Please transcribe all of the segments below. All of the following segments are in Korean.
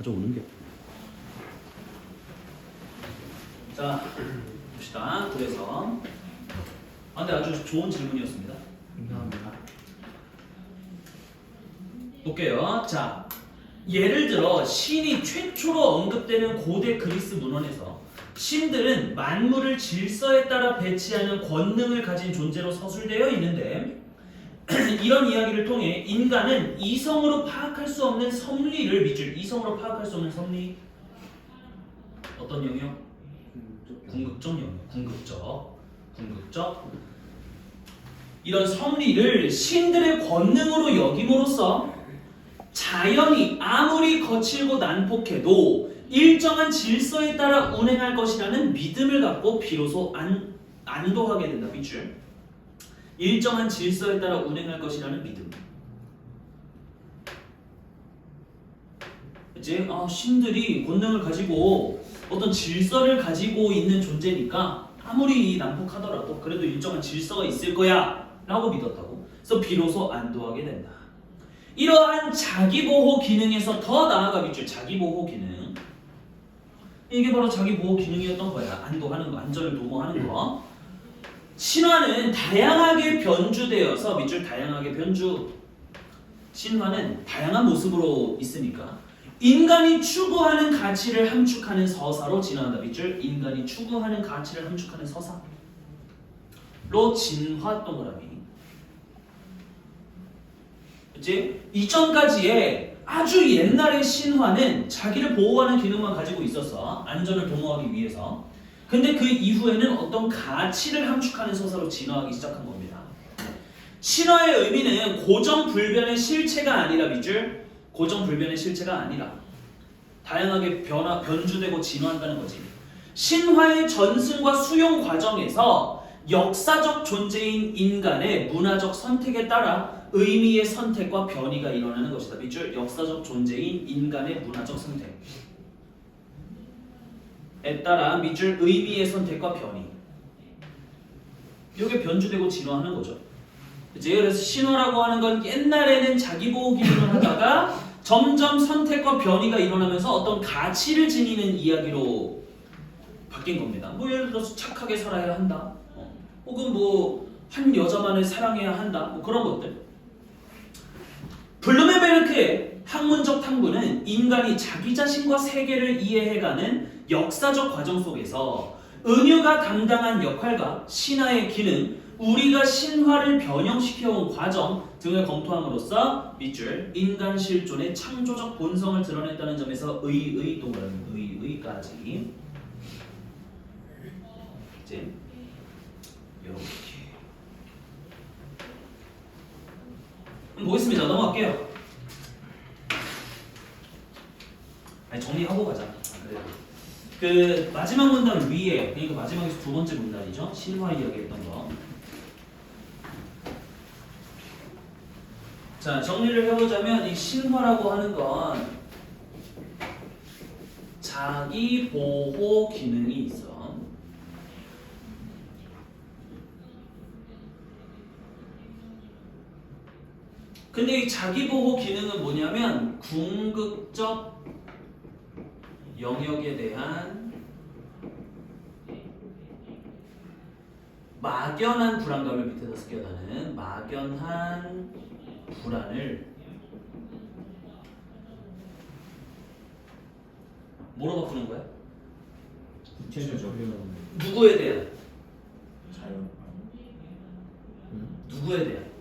가져오는 게. 자, 봅시다. 그래서 근데 아주 좋은 질문이었습니다. 감사합니다. 볼게요. 자, 예를 들어 신이 최초로 언급되는 고대 그리스 문헌에서 신들은 만물을 질서에 따라 배치하는 권능을 가진 존재로 서술되어 있는데 이런 이야기를 통해 인간은 이성으로 파악할 수 없는 섭리를 밑줄 이성으로 파악할 수 없는 섭리 어떤 영역? 궁극적 영역. 궁극적 이런 섭리를 신들의 권능으로 여김으로써 자연이 아무리 거칠고 난폭해도 일정한 질서에 따라 운행할 것이라는 믿음을 갖고 비로소 안도하게 된다. 밑줄. 일정한 질서에 따라 운행할 것이라는 믿음. 이제 신들이 권능을 가지고 어떤 질서를 가지고 있는 존재니까 아무리 난폭하더라도 그래도 일정한 질서가 있을 거야 라고 믿었다고. 그래서 비로소 안도하게 된다. 이러한 자기보호 기능에서 더 나아가 밑줄 자기보호 기능. 이게 바로 자기보호 기능이었던 거야. 안도하는 거, 안전을 도모하는 거. 신화는 다양하게 변주되어서 밑줄 다양하게 변주. 신화는 다양한 모습으로 있으니까 인간이 추구하는 가치를 함축하는 서사로 진화한다. 밑줄 인간이 추구하는 가치를 함축하는 서사로 진화 동그라미. 이제 이전까지의 아주 옛날의 신화는 자기를 보호하는 기능만 가지고 있었어. 안전을 도모하기 위해서. 근데 그 이후에는 어떤 가치를 함축하는 서사로 진화하기 시작한 겁니다. 신화의 의미는 고정불변의 실체가 아니라 밑줄 고정불변의 실체가 아니라 다양하게 변주되고 진화한다는 거지. 신화의 전승과 수용 과정에서 역사적 존재인 인간의 문화적 선택에 따라 의미의 선택과 변이가 일어나는 것이다. 밑줄 역사적 존재인 인간의 문화적 선택에 따라 밑줄 의미의 선택과 변이. 이게 변주되고 진화하는 거죠. 이제 그래서 신화라고 하는 건 옛날에는 자기보호 기능을 하다가 점점 선택과 변이가 일어나면서 어떤 가치를 지니는 이야기로 바뀐 겁니다. 뭐 예를 들어서 착하게 살아야 한다. 혹은 뭐 한 여자만을 사랑해야 한다. 뭐 그런 것들. 블루메베르크의 학문적 탐구는 인간이 자기 자신과 세계를 이해해가는 역사적 과정 속에서 은유가 담당한 역할과 신화의 기능, 우리가 신화를 변형시켜온 과정 등을 검토함으로써 밑줄 인간 실존의 창조적 본성을 드러냈다는 점에서 의의까지 이제 이렇게 보겠습니다. 넘어갈게요. 정리하고 가자. 그 마지막 문단 위에 그러니까 마지막에서 두 번째 문단이죠. 신화 이야기했던 거. 자, 정리를 해보자면 이 신화라고 하는 건 자기 보호 기능이 있어. 근데 이 자기 보호 기능은 뭐냐면 궁극적 영역에 대한 막연한 불안감을 밑에다 쓰여다는 막연한 불안을 뭐로 바꾸는 거야? 구체적으로 누구에 대한? 자연. 누구에 대한?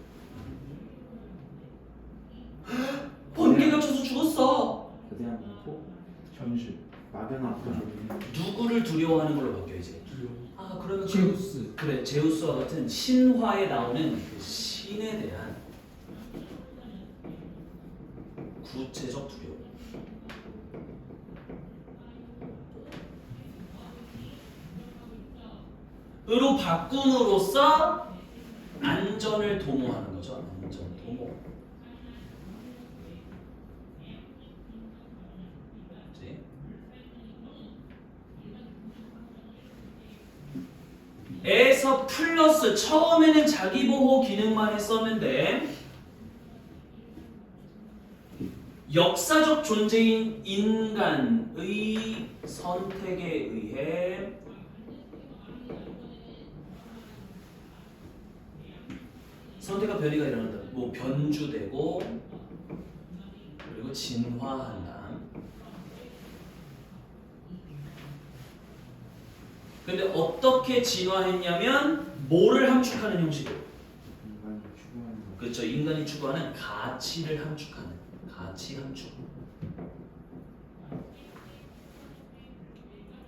번개가 쳐서 죽었어. 거대한 공포, 현실, 막연한 불안. 누구를 두려워하는 걸로 바뀌어 이제. 그러면 제우스. 그래, 제우스와 같은 신화에 나오는 그 신에 대한 구체적 두려움. 으로 바꿈으로써 안전을 도모하는 거죠. 안전 도모. 에서 플러스 처음에는 자기보호 기능만 했었는데 역사적 존재인 인간의 선택에 의해 선택과 변이가 일어난다. 뭐 변주되고 그리고 진화한다. 근데 어떻게 진화했냐면 뭐를 함축하는 형식으로? 인간이 추구하는 거. 그렇죠. 인간이 추구하는 가치를 함축하는 가치 함축.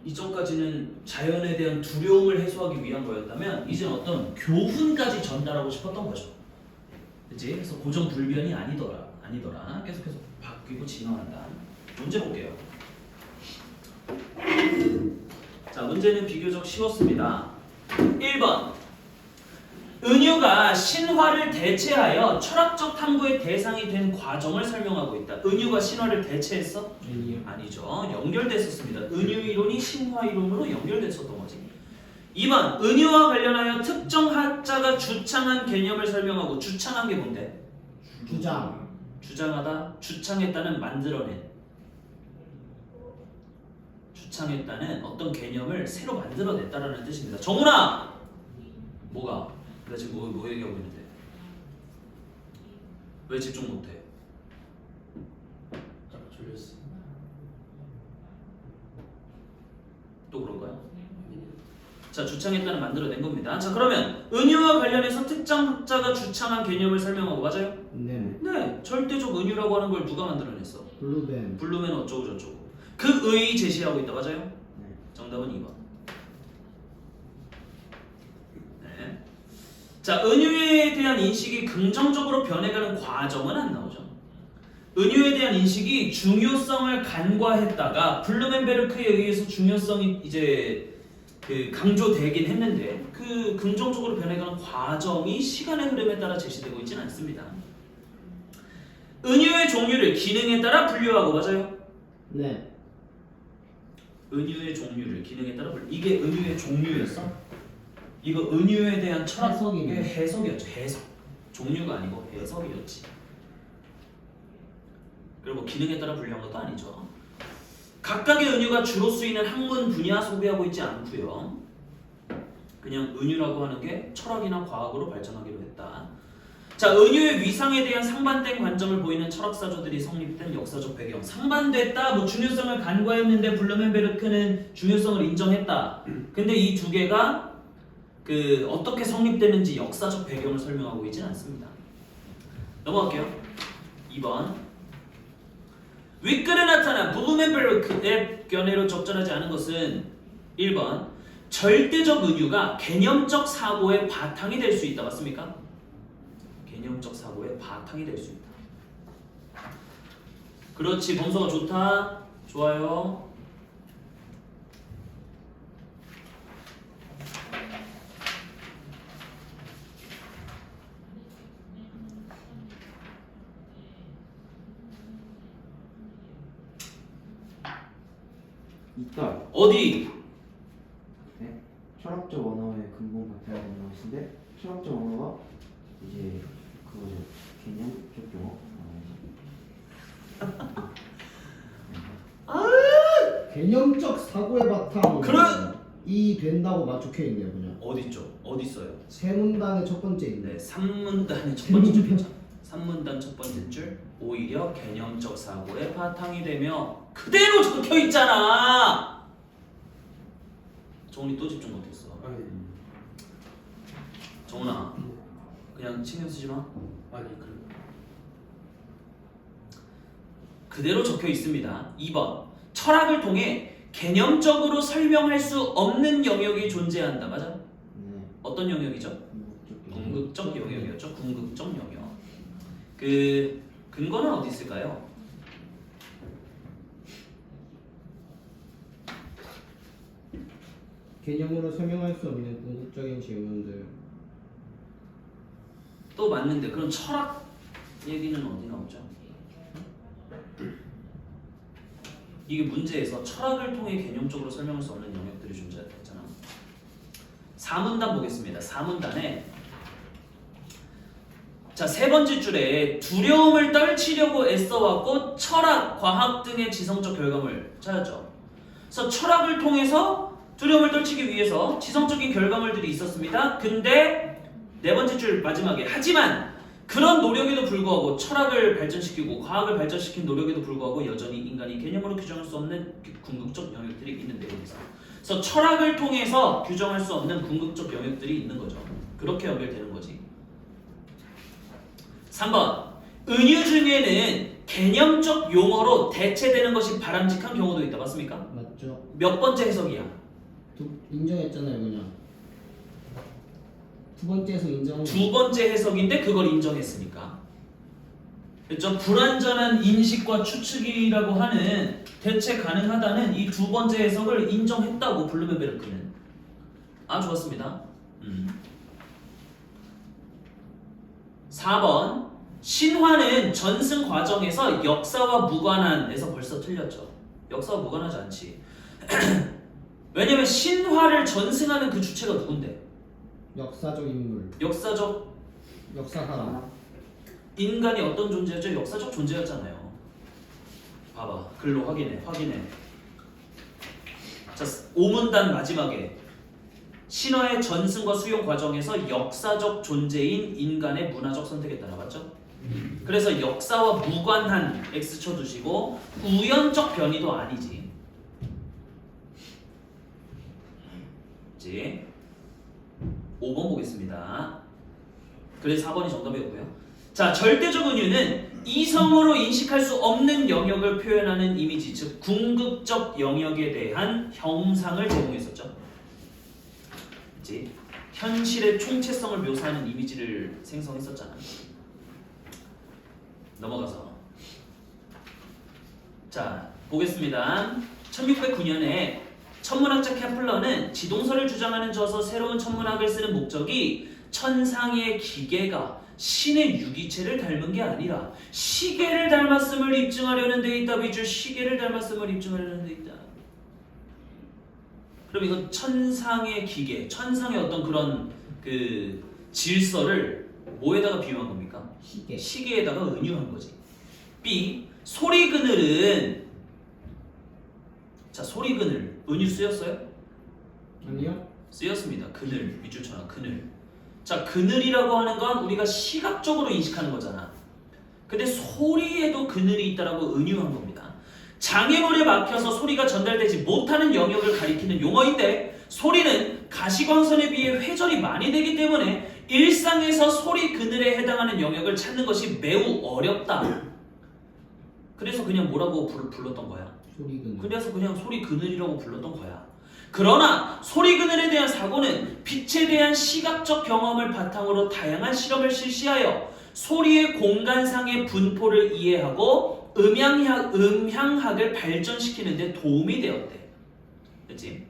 이전까지는 자연에 대한 두려움을 해소하기 위한 거였다면 이제는 어떤 교훈까지 전달하고 싶었던 거죠. 그치? 그래서 고정 불변이 아니더라. 계속해서 바뀌고 진화한다. 문제 볼게요. 자, 문제는 비교적 쉬웠습니다. 1번. 은유가 신화를 대체하여 철학적 탐구의 대상이 된 과정을 설명하고 있다. 은유가 신화를 대체했어? 아니죠. 연결됐었습니다. 은유 이론이 신화 이론으로 연결됐었던 거지. 2번. 은유와 관련하여 특정 학자가 주창한 개념을 설명하고 주창한 게 뭔데? 주장. 주장하다, 주창했다는 만들어낸. 주창했다는 어떤 개념을 새로 만들어냈다라는 뜻입니다. 정훈아! 뭐가? 나 지금 뭐 얘기하고 있는데? 왜 집중 못해? 졸렸어. 또 그런 거야? 자, 주창했다는 만들어낸 겁니다. 자, 그러면 은유와 관련해서 특정 학자가 주창한 개념을 설명하고 맞아요? 네. 네, 절대적 은유라고 하는 걸 누가 만들어냈어? 블루벤. 블루맨 어쩌고 저쩌고. 그 의 제시하고 있다. 맞아요? 네. 정답은 2번. 네. 자, 은유에 대한 인식이 긍정적으로 변해가는 과정은 안 나오죠. 은유에 대한 인식이 중요성을 간과했다가 블루멘베르크에 의해서 중요성이 이제 강조되긴 했는데 그 긍정적으로 변해가는 과정이 시간의 흐름에 따라 제시되고 있지는 않습니다. 은유의 종류를 기능에 따라 분류하고 맞아요? 네. 은유의 종류를 기능에 따라 분류. 이게 은유의 종류였어? 이거 은유에 대한 철학의 해석이네. 해석이었죠. 해석. 종류가 아니고 해석이었지. 그리고 뭐 기능에 따라 분류한 것도 아니죠. 각각의 은유가 주로 쓰이는 학문 분야 소개하고 있지 않고요. 그냥 은유라고 하는 게 철학이나 과학으로 발전하기로 했다. 자, 은유의 위상에 대한 상반된 관점을 보이는 철학사조들이 성립된 역사적 배경. 상반됐다, 뭐 중요성을 간과했는데 블루멘베르크는 중요성을 인정했다. 근데 이 두 개가 어떻게 성립되는지 역사적 배경을 설명하고 있지는 않습니다. 넘어갈게요. 2번. 윗글에 나타난 블루멘베르크의 견해로 적절하지 않은 것은 1번. 절대적 은유가 개념적 사고의 바탕이 될 수 있다. 맞습니까? 개념적 사고의 바탕이 될 수 있다. 그렇지. 범서가 좋다. 좋아요. 있다. 어디? 네. 철학적 언어의 근본 바탕이 되는 것인데 철학적 언어가 이제 그거죠. 개념적 용어. 개념적 사고의 바탕. 그런- 이 된다고 맞춰져 있네요, 그냥. 어디죠? 어디 있어요? 세 문단의 첫 번째 있네. 네, 3문단의 첫 번째 줄이죠. 3문단 첫 번째 줄. 오히려 개념적 사고의 바탕이 되며 그대로 적혀 있잖아. 정훈이 또 집중 못했어. 아니 정훈아, 그냥 신경 쓰지 마. 아니 그대로 적혀 있습니다. 2번. 철학을 통해 개념적으로 설명할 수 없는 영역이 존재한다. 맞아? 네. 어떤 영역이죠? 궁극적 영역이었죠. 궁극적 영역. 근거는 어디 있을까요? 개념으로 설명할 수 없는 궁극적인 질문들. 또 맞는데 그럼 철학 얘기는 어디 나오죠? 이게 문제에서 철학을 통해 개념적으로 설명할 수 없는 영역들이 존재한다 했잖아. 4문단 보겠습니다. 4문단에 자, 세 번째 줄에 두려움을 떨치려고 애써왔고 철학, 과학 등의 지성적 결과물 찾았죠. 그래서 철학을 통해서 두려움을 떨치기 위해서 지성적인 결과물들이 있었습니다. 근데 네 번째 줄 마지막에 하지만 그런 노력에도 불구하고 철학을 발전시키고 과학을 발전시킨 노력에도 불구하고 여전히 인간이 개념으로 규정할 수 없는 궁극적 영역들이 있는 내용이죠. 그래서 철학을 통해서 규정할 수 없는 궁극적 영역들이 있는 거죠. 그렇게 연결되는 거지. 3번 은유 중에는 개념적 용어로 대체되는 것이 바람직한 경우도 있다. 맞습니까? 맞죠? 몇 번째 해석이야? 인정했잖아요 그냥. 두 번째에서 인정. 두 번째 해석인데 그걸 인정했으니까. 그렇죠? 불완전한 인식과 추측이라고 하는 대체 가능하다는 이 두 번째 해석을 인정했다고 블루멘베르크는. 아, 좋았습니다. 4번 신화는 전승 과정에서 역사와 무관한에서 벌써 틀렸죠. 역사와 무관하지 않지. 왜냐면 신화를 전승하는 그 주체가 누군데? 역사적 인물. 역사적 역사 사람. 인간이 어떤 존재였죠? 역사적 존재였잖아요. 봐봐, 글로 확인해. 자, 5문단 마지막에 신화의 전승과 수용 과정에서 역사적 존재인 인간의 문화적 선택에 따라 맞죠? 그래서 역사와 무관한 X 쳐두시고 우연적 변이도 아니지. 그치? 5번 보겠습니다. 그래서 4번이 정답이었고요. 자, 절대적 은유는 이성으로 인식할 수 없는 영역을 표현하는 이미지, 즉 궁극적 영역에 대한 형상을 제공했었죠. 그치? 현실의 총체성을 묘사하는 이미지를 생성했었잖아. 넘어가서 자, 보겠습니다. 1609년에 천문학자 케플러는 지동설을 주장하는 저서 새로운 천문학을 쓰는 목적이 천상의 기계가 신의 유기체를 닮은 게 아니라 시계를 닮았음을 입증하려는 데 있다. 비줄 시계를 닮았음을 입증하려는 데 있다. 그럼 이건 천상의 기계, 천상의 어떤 그런 그 질서를 뭐에다가 비유한 겁니까? 시계에다가 은유한 거지. B. 소리 그늘은 자, 소리 그늘 은유 쓰였어요? 아니요? 쓰였습니다. 그늘, 밑줄처럼 그늘. 자, 그늘이라고 하는 건 우리가 시각적으로 인식하는 거잖아. 근데 소리에도 그늘이 있다라고 은유한 겁니다. 장애물에 막혀서 소리가 전달되지 못하는 영역을 가리키는 용어인데 소리는 가시광선에 비해 회전이 많이 되기 때문에 일상에서 소리 그늘에 해당하는 영역을 찾는 것이 매우 어렵다. 그래서 그냥 뭐라고 불렀던 거야? 소리 그늘. 그래서 그냥 소리 그늘이라고 불렀던 거야. 그러나 소리 그늘에 대한 사고는 빛에 대한 시각적 경험을 바탕으로 다양한 실험을 실시하여 소리의 공간상의 분포를 이해하고 음향학을 발전시키는 데 도움이 되었대. 그치?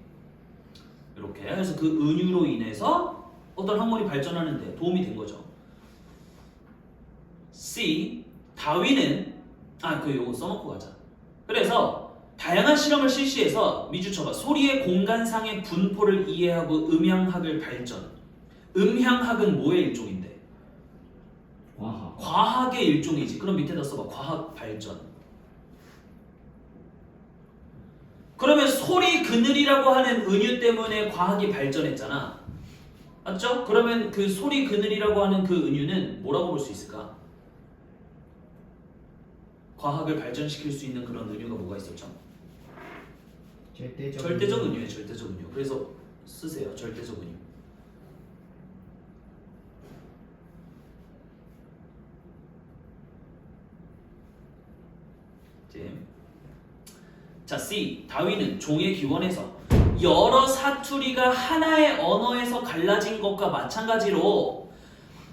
이렇게 해서 그 은유로 인해서 어떤 학문이 발전하는 데 도움이 된 거죠. C. 다윈은 요거 써놓고 가자. 그래서 다양한 실험을 실시해서 미주쳐봐. 소리의 공간상의 분포를 이해하고 음향학을 발전. 음향학은 뭐의 일종인데? 과학의 일종이지. 그럼 밑에다 써봐. 과학 발전. 그러면 소리 그늘이라고 하는 은유 때문에 과학이 발전했잖아. 맞죠? 그러면 그 소리 그늘이라고 하는 그 은유는 뭐라고 볼 수 있을까? 과학을 발전시킬 수 있는 그런 은유가 뭐가 있었죠? 절대적 은유예요. 절대적 은유. 그래서 쓰세요. 절대적 은유. 자, C. 다윈은 종의 기원에서 여러 사투리가 하나의 언어에서 갈라진 것과 마찬가지로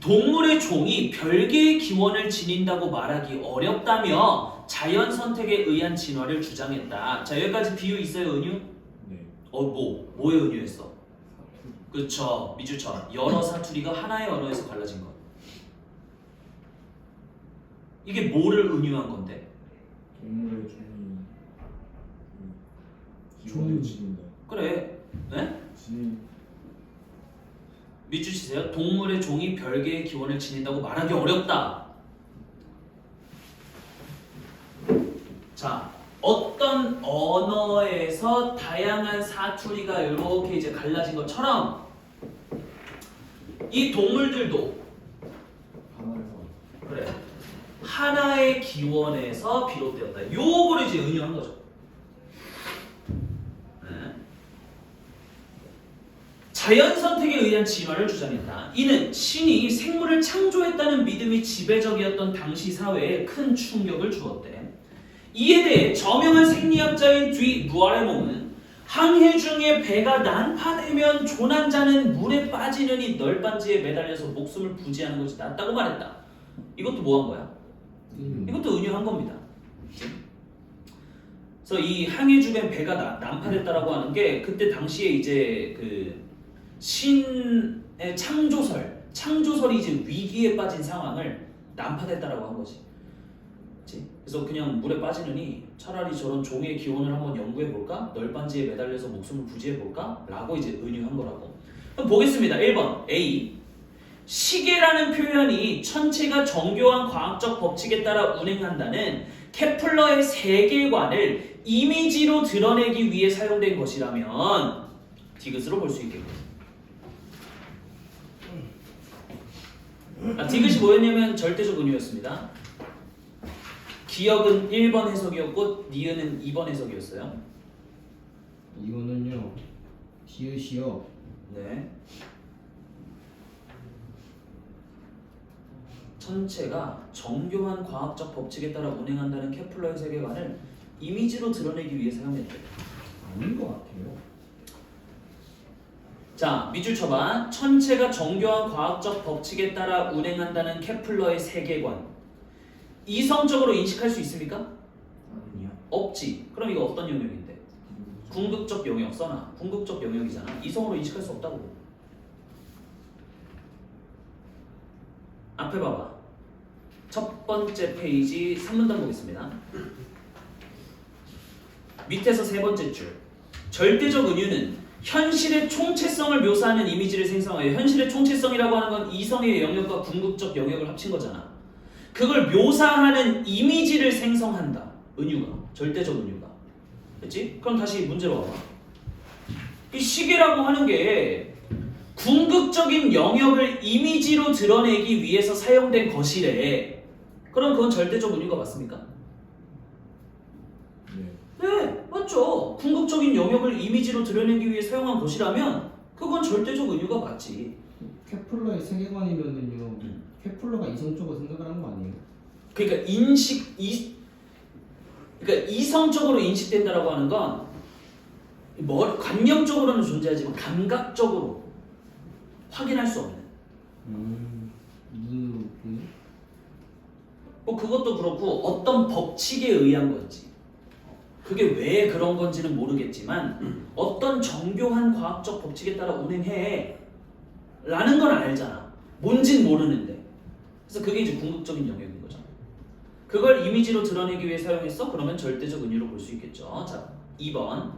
동물의 종이 별개의 기원을 지닌다고 말하기 어렵다며 자연 선택에 의한 진화를 주장했다. 자, 여기까지 비유 있어요, 은유? 네. 뭐의 은유였어? 그쵸, 미주처럼 여러 사투리가 하나의 언어에서 갈라진 것. 이게 뭐를 은유한 건데? 동물의 기원을 지닌다. 그래, 네? 밑줄 치세요. 동물의 종이 별개의 기원을 지닌다고 말하기 어렵다. 자, 어떤 언어에서 다양한 사투리가 이렇게 이제 갈라진 것처럼 이 동물들도 그래 하나의 기원에서 비롯되었다. 요거를 이제 은유한 거죠. 네. 자연 선택에 의한 진화를 주장했다. 이는 신이 생물을 창조했다는 믿음이 지배적이었던 당시 사회에 큰 충격을 주었대. 이에 대해 저명한 생리학자인 듀 무아레몽은 항해 중에 배가 난파되면 조난자는 물에 빠지느니 널빤지에 매달려서 목숨을 부지하는 것이 낫다고 말했다. 이것도 뭐 한 거야? 이것도 은유한 겁니다. 그래서 이 항해 중에 배가 난파됐다라고 하는 게 그때 당시에 이제 그 신의 창조설이 이제 위기에 빠진 상황을 난파됐다라고 한 거지. 그치? 그래서 그냥 물에 빠지느니 차라리 저런 종의 기원을 한번 연구해 볼까? 널빤지에 매달려서 목숨을 부지해 볼까? 라고 이제 은유한 거라고. 그럼 보겠습니다. 1번 A. 시계라는 표현이 천체가 정교한 과학적 법칙에 따라 운행한다는 케플러의 세계관을 이미지로 드러내기 위해 사용된 것이라면 디귿으로 볼 수 있겠고. 디귿이 뭐였냐면 절대적 은유였습니다. 기역은 1번 해석이었고 니은은 2번 해석이었어요. 이거는요. 디귿이요. 네. 천체가 정교한 과학적 법칙에 따라 운행한다는 케플러의 세계관을 이미지로 드러내기 위해 사용했대. 아닌 것 같아요. 자, 밑줄 쳐봐. 천체가 정교한 과학적 법칙에 따라 운행한다는 케플러의 세계관. 이성적으로 인식할 수 있습니까? 아니요. 없지. 그럼 이거 어떤 영역인데? 궁극적 영역 써놔. 궁극적 영역이잖아. 이성으로 인식할 수 없다고. 앞에 봐봐. 첫 번째 페이지 3문단 보겠습니다. 밑에서 세 번째 줄. 절대적 은유는 현실의 총체성을 묘사하는 이미지를 생성하여 현실의 총체성이라고 하는 건 이성의 영역과 궁극적 영역을 합친 거잖아. 그걸 묘사하는 이미지를 생성한다. 은유가. 절대적 은유가. 그렇지? 그럼 다시 문제로 와봐. 이 시계라고 하는 게 궁극적인 영역을 이미지로 드러내기 위해서 사용된 것이래. 그럼 그건 절대적 은유가 맞습니까? 네, 맞죠. 궁극적인 영역을 이미지로 드러내기 위해 사용한 것이라면 그건 절대적 은유가 맞지. 케플러의 세계관이면은요. 케플러가 이성적으로 생각을 한 거 아니에요? 그러니까 그러니까 이성적으로 인식된다라고 하는 건 관념적으로는 존재하지만 감각적으로 확인할 수 없는. 뭐 그것도 그렇고 어떤 법칙에 의한 건지 그게 왜 그런 건지는 모르겠지만 어떤 정교한 과학적 법칙에 따라 운행해 라는 건 알잖아. 뭔진 모르는데. 그래서 그게 이제 궁극적인 영역인 거죠. 그걸 이미지로 드러내기 위해 사용했어? 그러면 절대적 은유로 볼 수 있겠죠. 자, 2번.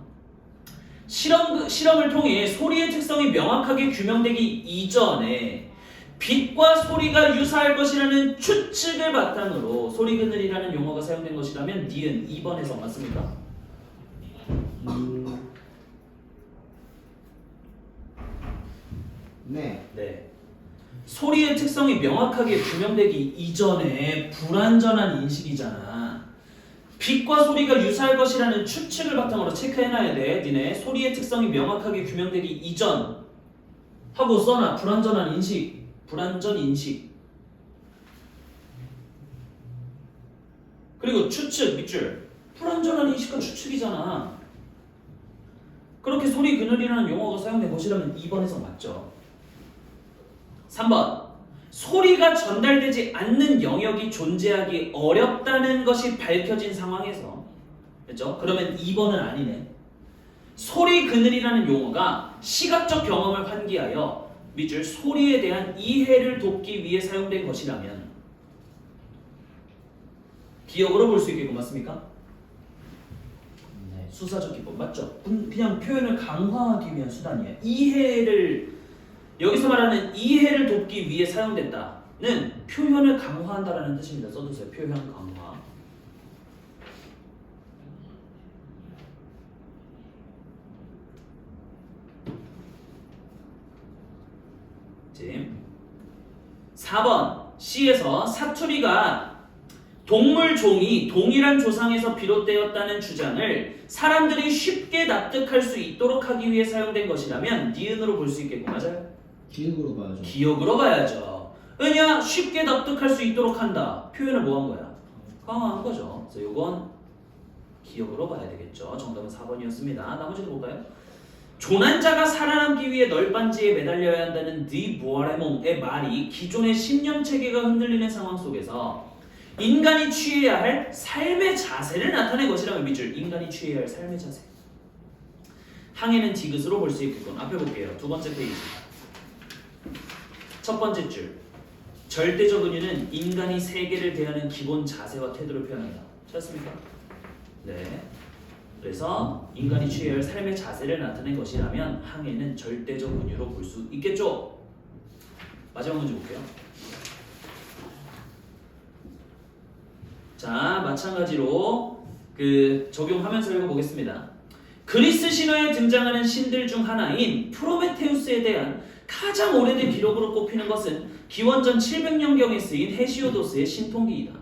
실험을 통해 소리의 특성이 명확하게 규명되기 이전에 빛과 소리가 유사할 것이라는 추측을 바탕으로 소리 그늘이라는 용어가 사용된 것이라면 니은 2번에서 맞습니까? 네. 네. 소리의 특성이 명확하게 규명되기 이전에 불완전한 인식이잖아. 빛과 소리가 유사할 것이라는 추측을 바탕으로 체크해놔야 돼. 니네 소리의 특성이 명확하게 규명되기 이전 하고 써놔. 불완전한 인식. 불완전 인식. 그리고 추측 밑줄. 불완전한 인식과 추측이잖아. 그렇게 소리 그늘이라는 용어가 사용된 것이라면 2번에서 맞죠. 3번. 소리가 전달되지 않는 영역이 존재하기 어렵다는 것이 밝혀진 상황에서 그렇죠? 그러면 2번은 아니네. 소리 그늘이라는 용어가 시각적 경험을 환기하여 밑줄 소리에 대한 이해를 돕기 위해 사용된 것이라면 기억으로 볼 수 있겠고 맞습니까? 네, 수사적 기법 맞죠? 그냥 표현을 강화하기 위한 수단이에요. 이해를 여기서 말하는 이해를 돕기 위해 사용됐다는 표현을 강화한다라는 뜻입니다. 써두세요. 표현 강화. 지금 4번 C에서 사투리가 동물 종이 동일한 조상에서 비롯되었다는 주장을 사람들이 쉽게 납득할 수 있도록 하기 위해 사용된 것이라면 니은으로 볼 수 있겠고 맞아요? 기억으로 봐야죠. 기억으로 봐야죠. 왜냐? 쉽게 납득할 수 있도록 한다. 표현을 뭐 한 거야? 강화한 거죠. 그래서 이건 기억으로 봐야 되겠죠. 정답은 4번이었습니다. 나머지도 볼까요? 조난자가 살아남기 위해 널빤지에 매달려야 한다는 디 보아레몽의 말이 기존의 신념 체계가 흔들리는 상황 속에서 인간이 취해야 할 삶의 자세를 나타낸 것이라면 밑줄 인간이 취해야 할 삶의 자세. 항해는 디귿으로 볼 수 있겠군. 앞에 볼게요. 두 번째 페이지. 첫 번째 줄. 절대적 은유는 인간이 세계를 대하는 기본 자세와 태도를 표현한다. 찾았습니까? 네. 그래서 인간이 취해야 할 삶의 자세를 나타낸 것이라면 항해는 절대적 은유로 볼 수 있겠죠. 마지막 문제 볼게요. 자, 마찬가지로 적용하면서 읽어보겠습니다. 그리스 신화에 등장하는 신들 중 하나인 프로메테우스에 대한 가장 오래된 기록으로 꼽히는 것은 기원전 700년경에 쓰인 헤시오도스의 신통기이다.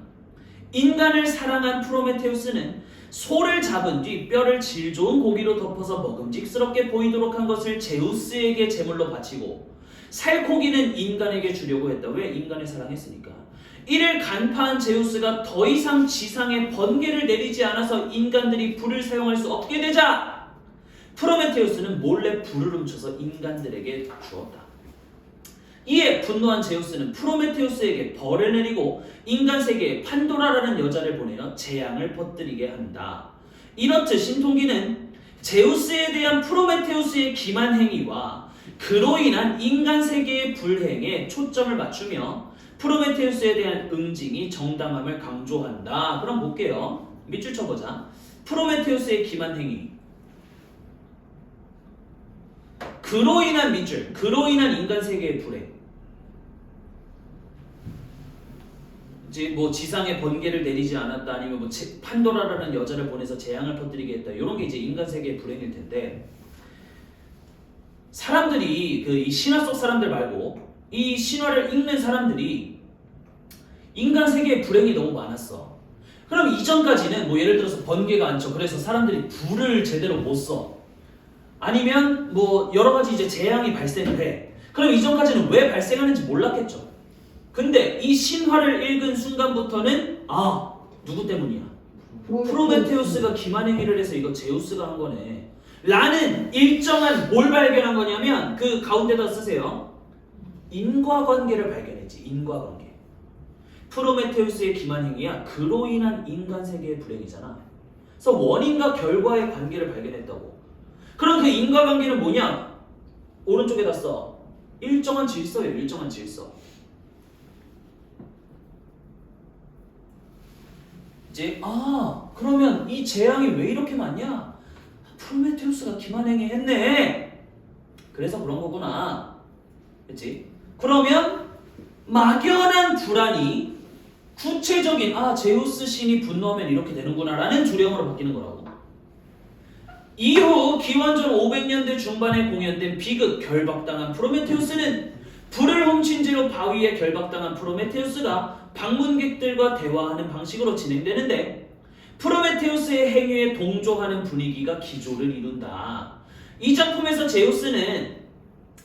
인간을 사랑한 프로메테우스는 소를 잡은 뒤 뼈를 질 좋은 고기로 덮어서 먹음직스럽게 보이도록 한 것을 제우스에게 제물로 바치고 살코기는 인간에게 주려고 했다. 왜? 인간을 사랑했으니까. 이를 간파한 제우스가 더 이상 지상에 번개를 내리지 않아서 인간들이 불을 사용할 수 없게 되자 프로메테우스는 몰래 불을 훔쳐서 인간들에게 주었다. 이에 분노한 제우스는 프로메테우스에게 벌을 내리고 인간 세계에 판도라라는 여자를 보내어 재앙을 퍼뜨리게 한다. 이렇듯 신통기는 제우스에 대한 프로메테우스의 기만 행위와 그로 인한 인간 세계의 불행에 초점을 맞추며 프로메테우스에 대한 응징이 정당함을 강조한다. 그럼 볼게요. 밑줄 쳐보자. 프로메테우스의 기만 행위. 그로 인한 밑줄. 그로 인한 인간 세계의 불행. 이제 뭐 지상에 번개를 내리지 않았다 아니면 뭐 판도라라는 여자를 보내서 재앙을 퍼뜨리게 했다. 이런 게 이제 인간 세계의 불행일 텐데 사람들이 이 신화 속 사람들 말고 이 신화를 읽는 사람들이 인간 세계의 불행이 너무 많았어. 그럼 이전까지는 뭐 예를 들어서 번개가 안 쳐. 그래서 사람들이 불을 제대로 못 써. 아니면 뭐 여러 가지 이제 재앙이 발생돼. 그럼 이전까지는 왜 발생하는지 몰랐겠죠. 근데 이 신화를 읽은 순간부터는 누구 때문이야? 프로메테우스가 기만 행위를 해서 이거 제우스가 한 거네. 라는 일정한 뭘 발견한 거냐면 그 가운데다 쓰세요. 인과관계를 발견했지. 인과관계. 프로메테우스의 기만 행위야 그로 인한 인간 세계의 불행이잖아. 그래서 원인과 결과의 관계를 발견했다고. 그럼 그 인과관계는 뭐냐? 오른쪽에다 써. 일정한 질서예요. 일정한 질서. 이제 그러면 이 재앙이 왜 이렇게 많냐? 프로메테우스가 기만 행위 했네. 그래서 그런 거구나. 그치? 그러면 막연한 불안이 구체적인 제우스 신이 분노하면 이렇게 되는구나 라는 주령으로 바뀌는 거라고. 이후 기원전 500년대 중반에 공연된 비극 결박당한 프로메테우스는 불을 훔친 채로 바위에 결박당한 프로메테우스가 방문객들과 대화하는 방식으로 진행되는데 프로메테우스의 행위에 동조하는 분위기가 기조를 이룬다. 이 작품에서 제우스는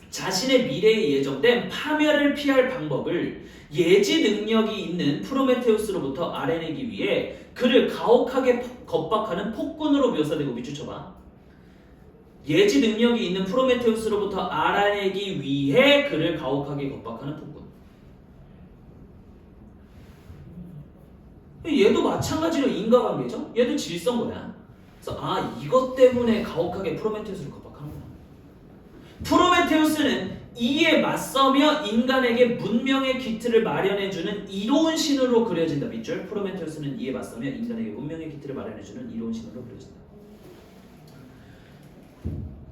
자신의 미래에 예정된 파멸을 피할 방법을 예지 능력이 있는 프로메테우스로부터 알아내기 위해 그를 가혹하게 겁박하는 폭군으로 묘사되고 밑줄 쳐봐. 예지 능력이 있는 프로메테우스로부터 알아내기 위해 그를 가혹하게 겁박하는 폭군. 얘도 마찬가지로 인과관계죠. 얘도 질서인 거야. 그래서 이것 때문에 가혹하게 프로메테우스를 겁박하는구나. 프로메테우스는 이에 맞서며 인간에게 문명의 기틀을 마련해주는 이로운 신으로 그려진다. 밑줄. 프로메테우스는 이에 맞서며 인간에게 문명의 기틀을 마련해주는 이로운 신으로 그려진다.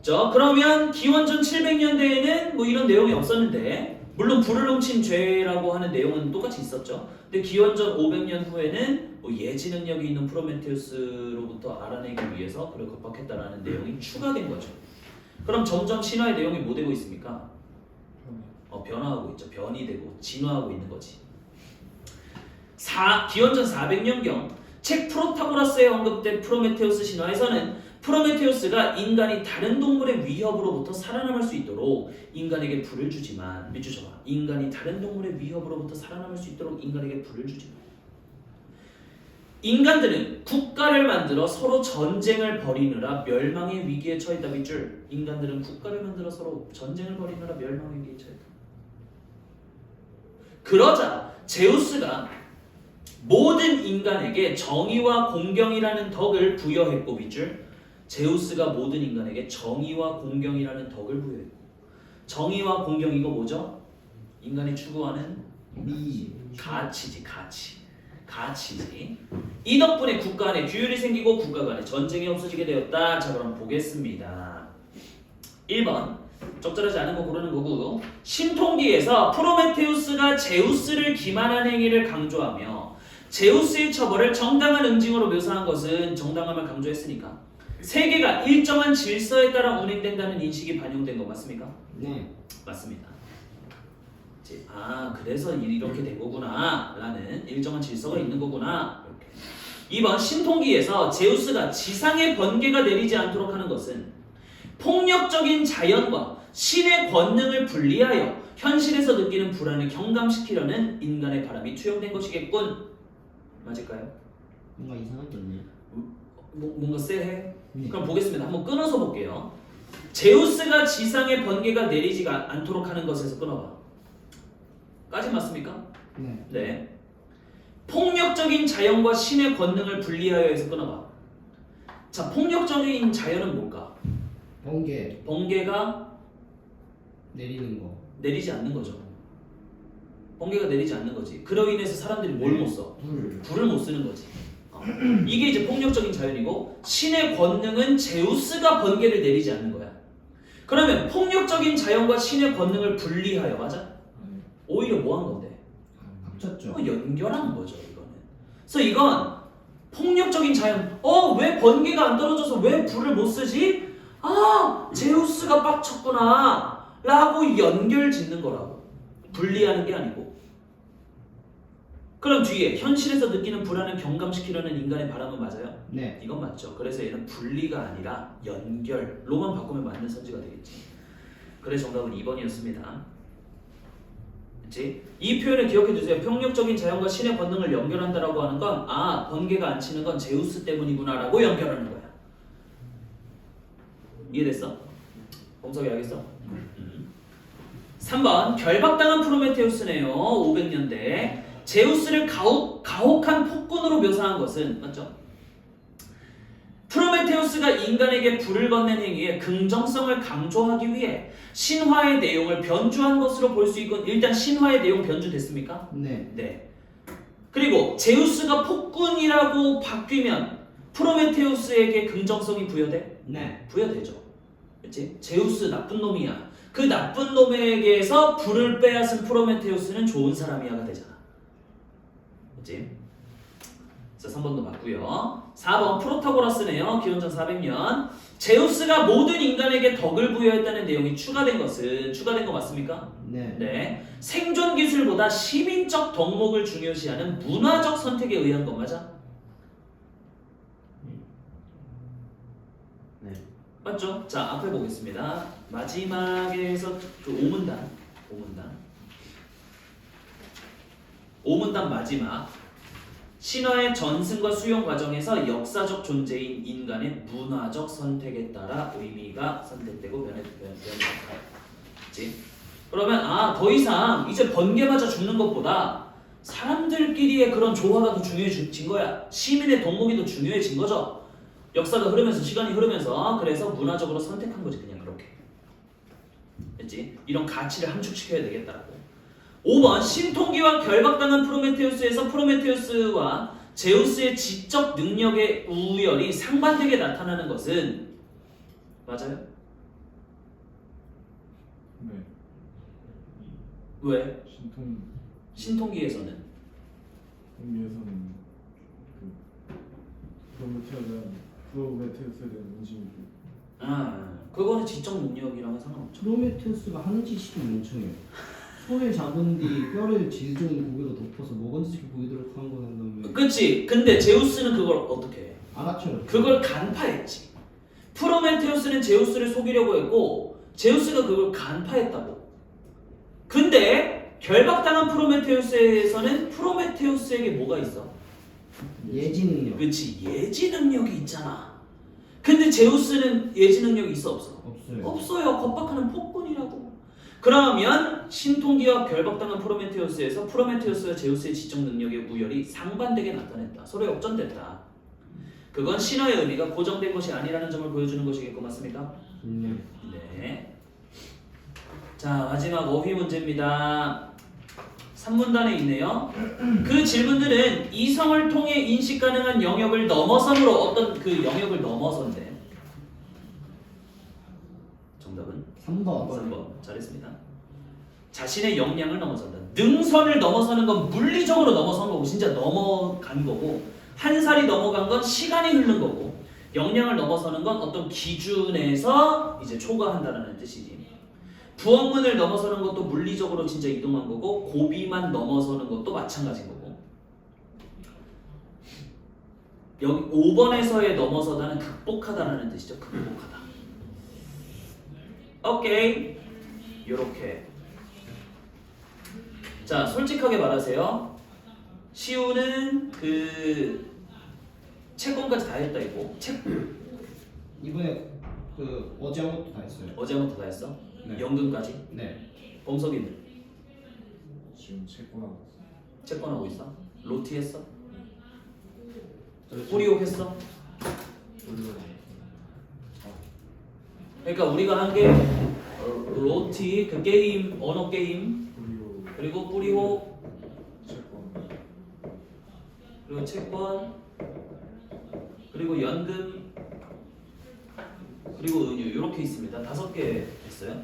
그러면 기원전 700년대에는 뭐 이런 내용이 없었는데 물론 불을 훔친 죄라고 하는 내용은 똑같이 있었죠. 근데 기원전 500년 후에는 뭐 예지 능력이 있는 프로메테우스로부터 알아내기 위해서 그를 겁박했다라는 내용이 추가된 거죠. 그럼 점점 신화의 내용이 뭐 되고 있습니까? 변화하고 있죠. 변이 되고 진화하고 있는 거지. 기원전 400년경 책 프로타고라스에 언급된 프로메테우스 신화에서는 프로메테우스가 인간이 다른 동물의 위협으로부터 살아남을 수 있도록 인간에게 불을 주지만 밑줄 쳐봐. 인간이 다른 동물의 위협으로부터 살아남을 수 있도록 인간에게 불을 주지만 인간들은 국가를 만들어 서로 전쟁을 벌이느라 멸망의 위기에 처했다. 밑줄. 인간들은 국가를 만들어 서로 전쟁을 벌이느라 멸망의 위기에 처했다. 그러자 제우스가 모든 인간에게 정의와 공경이라는 덕을 부여했고 밑줄. 제우스가 모든 인간에게 정의와 공경이라는 덕을 부여했고 정의와 공경 이거 뭐죠? 인간이 추구하는 가치지. 가치지. 이 덕분에 국가 안에 규율이 생기고 국가 간에 전쟁이 없어지게 되었다. 자 그럼 보겠습니다. 1번 적절하지 않은 거 고르는 거고 신통기에서 프로메테우스가 제우스를 기만한 행위를 강조하며 제우스의 처벌을 정당한 응징으로 묘사한 것은 정당함을 강조했으니까 세계가 일정한 질서에 따라 운행된다는 인식이 반영된 거 맞습니까? 네. 맞습니다. 그래서 이렇게 된 거구나 라는 일정한 질서가 있는 거구나. 이렇게. 2번 신통기에서 제우스가 지상의 번개가 내리지 않도록 하는 것은 폭력적인 자연과 신의 권능을 분리하여 현실에서 느끼는 불안을 경감시키려는 인간의 바람이 투영된 것이겠군. 맞을까요? 뭔가 이상하게 없네. 뭔가 쎄해? 네. 그럼 보겠습니다. 한번 끊어서 볼게요. 제우스가 지상에 번개가 내리지가 않도록 하는 것에서 끊어봐. 까지 맞습니까? 네. 네. 폭력적인 자연과 신의 권능을 분리하여 해서 끊어봐. 자, 폭력적인 자연은 뭘까? 번개가 내리는 거. 내리지 않는 거죠. 번개가 내리지 않는 거지. 그로 인해서 사람들이 뭘 못 써? 불을 못 쓰는 거지. 이게 이제 폭력적인 자연이고 신의 권능은 제우스가 번개를 내리지 않는 거야. 그러면 폭력적인 자연과 신의 권능을 분리하여 맞아? 오히려 뭐 한 건데? 합쳤죠. 연결한 거죠 이거는. 그래서 이건 폭력적인 자연. 왜 번개가 안 떨어져서 왜 불을 못 쓰지? 제우스가 빡쳤구나 라고 연결 짓는 거라고. 분리하는 게 아니고. 그럼 뒤에 현실에서 느끼는 불안을 경감시키려는 인간의 바람은 맞아요? 네. 이건 맞죠. 그래서 얘는 분리가 아니라 연결로만 바꾸면 맞는 선지가 되겠지. 그래서 정답은 2번이었습니다. 그치? 이 표현을 기억해 두세요. 폭력적인 자연과 신의 권능을 연결한다라고 하는 건 번개가 안 치는 건 제우스 때문이구나 라고 연결하는 거야. 이해됐어? 범석이 알겠어? 3번 결박당한 프로메테우스네요. 500년대 제우스를 가혹한 폭군으로 묘사한 것은 맞죠? 프로메테우스가 인간에게 불을 건넨 행위의 긍정성을 강조하기 위해 신화의 내용을 변주한 것으로 볼 수 있고 일단 신화의 내용 변주됐습니까? 네. 네. 그리고 제우스가 폭군이라고 바뀌면 프로메테우스에게 긍정성이 부여돼? 네. 부여되죠. 그치? 제우스 나쁜 놈이야. 그 나쁜 놈에게서 불을 빼앗은 프로메테우스는 좋은 사람이야가 되잖아. 그치? 그래서 3번도 맞고요. 4번 프로타고라스네요. 기원전 400년. 제우스가 모든 인간에게 덕을 부여했다는 내용이 추가된 거 맞습니까? 네. 네. 생존 기술보다 시민적 덕목을 중요시하는 문화적 선택에 의한 건 맞아? 네. 맞죠? 자, 앞에 보겠습니다. 마지막에서 그 5문단 마지막. 신화의 전승과 수용 과정에서 역사적 존재인 인간의 문화적 선택에 따라 의미가 선택되고 변했다. 그렇지? 그러면 더 이상 이제 번개 맞아 죽는 것보다 사람들끼리의 그런 조화가 더 중요해진 거야. 시민의 덕목이 더 중요해진 거죠. 역사가 흐르면서 시간이 흐르면서 그래서 문화적으로 선택한 거지 그냥 그렇게. 됐지? 이런 가치를 함축시켜야 되겠다라고. 5번 신통기와 결박당한 프로메테우스에서 프로메테우스와 제우스의 지적 능력의 우열이 상반되게 나타나는 것은 맞아요? 네. 왜? 신통 신통기에서는 위에서는 프로메테우스에 대한 인식이 그거는 지적 능력이랑은 상관없죠. 프로메테우스가 하는 짓이 멍청해요. 손을 잡은 뒤 뼈를 질 좋은 고기로 덮어서 먹은지 보이도록 한 거는 다음에 그치? 근데 제우스는 그걸 어떻게 해? 알아채요. 그걸 간파했지. 프로메테우스는 제우스를 속이려고 했고 제우스가 그걸 간파했다고. 근데 결박당한 프로메테우스에서는 프로메테우스에게 뭐가 있어? 예지 능력. 그치, 예지 능력이 있잖아. 근데 제우스는 예지 능력이 있어 없어? 없어요. 없어요. 겁박하는 폭군이라고. 그러면 신통기와 결박당한 프로메테우스에서 프로메테우스와 제우스의 지적 능력의 우열이 상반되게 나타냈다. 서로 역전됐다. 그건 신화의 의미가 고정된 것이 아니라는 점을 보여주는 것이겠고 맞습니까? 네. 자, 마지막 어휘 문제입니다. 3문단에 있네요. 그 질문들은 이성을 통해 인식 가능한 영역을 넘어선으로 어떤 그 영역을 넘어선대. 정답은 3번. 3번. 잘했습니다. 자신의 역량을 넘어선다. 능선을 넘어서는 건 물리적으로 넘어선 거고 진짜 넘어간 거고 한 살이 넘어간 건 시간이 흐른 거고 역량을 넘어서는 건 어떤 기준에서 이제 초과한다는 뜻이지. 부엌문을 넘어서는 것도 물리적으로 진짜 이동한 거고 고비만 넘어서는 것도 마찬가지인 거고 여기 5번에서의 넘어서다는 극복하다라는 뜻이죠. 극복하다. 오케이. 요렇게 자 솔직하게 말하세요. 시우는 그 채권까지 다 했다 이거 이번에 그 어제 한 것도 다 했어요. 어제 한번 다 했어? 네. 연금까지? 네. 범석이는 지금 채권하고 채권하고 있어? 로티 했어? 뿌리옥 했어? 그러니까 우리가 한 게 로티 그 게임 언어 게임 그리고 뿌리옥 채권 그리고 채권 그리고 연금 그리고 은유 이렇게 있습니다. 5개 했어요.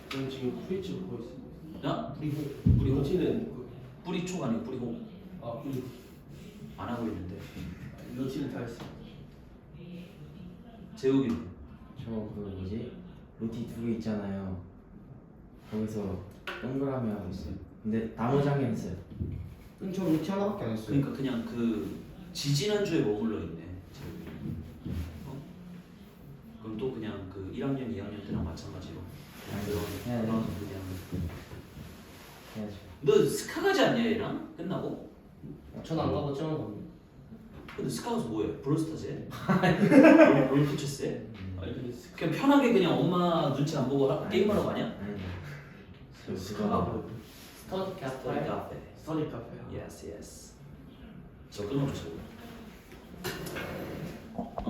저는 지금 프리츠 보고 있습니다. 야? 뿌리호. 뿌리호? 로티는 뿌리촉 아니고 뿌리호 뿌리. 안 하고 있는데 로티는 다 했어. 재욱이는 저 그 뭐지? 로티 2개 있잖아요. 거기서 동그라미 하고 있어요. 근데 나머지 한 개 했어요. 저 루티 하나밖에 안 했어요. 그러니까 그냥 그 지지난주에 머물러 있네. 재욱이. 그럼 또 그냥 그 1학년, 2학년 때랑 마찬가지로 해야 돼. 그냥 해야죠. 너 스카 가지 않냐 얘랑? 끝나고? 전 안 가고 쩌는 겁니다. 근데 스카 가서 뭐해? 브롤스타즈 해? 롤프체스 해? 아니 근데 그냥 편하게 그냥 엄마 눈치 안 보고 게임하러 가냐? 아니. 저 스카가 그거 뭐? 스터디 스터디 카페. 카페. 스터디 카페. Yes, yes. 저 끊어주세요.